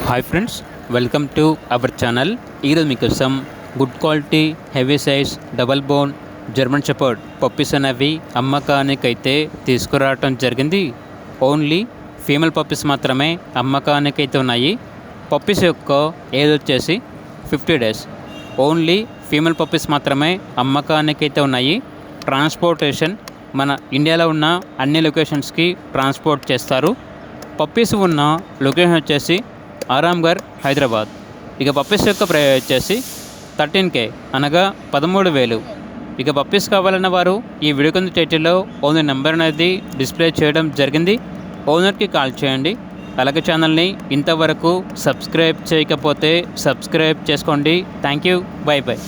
Hi friends, welcome to our channel. ఈరోజు మీకోసం good quality heavy size double bone German shepherd puppies అనేవి అమ్మకానికైతే తీసుకురావటం జరిగింది. ఓన్లీ ఫీమేల్ పప్పీస్ మాత్రమే అమ్మకానికైతే ఉన్నాయి. పప్పీస్ యొక్క ఏజ్ వచ్చేసి 50 days. ఓన్లీ ఫీమేల్ పప్పీస్ మాత్రమే అమ్మకానికైతే ఉన్నాయి. ట్రాన్స్పోర్టేషన్ మన ఇండియాలో ఉన్న అన్ని లొకేషన్స్కి ట్రాన్స్పోర్ట్ చేస్తారు. పప్పీస్ ఉన్న లొకేషన్ వచ్చేసి ఆరాంఘర్, హైదరాబాద్. ఇక పప్పీస్ యొక్క ప్రైస్ వచ్చేసి 13K అనగా 13,000. ఇక పప్పీస్ కావాలన్న వారు ఈ వీడియో కింద టైటిల్లో ఓనర్ నెంబర్ అనేది డిస్ప్లే చేయడం జరిగింది. ఓనర్కి కాల్ చేయండి. అలాగే ఛానల్ని ఇంతవరకు సబ్స్క్రైబ్ చేయకపోతే సబ్స్క్రైబ్ చేసుకోండి. Thank you. By by.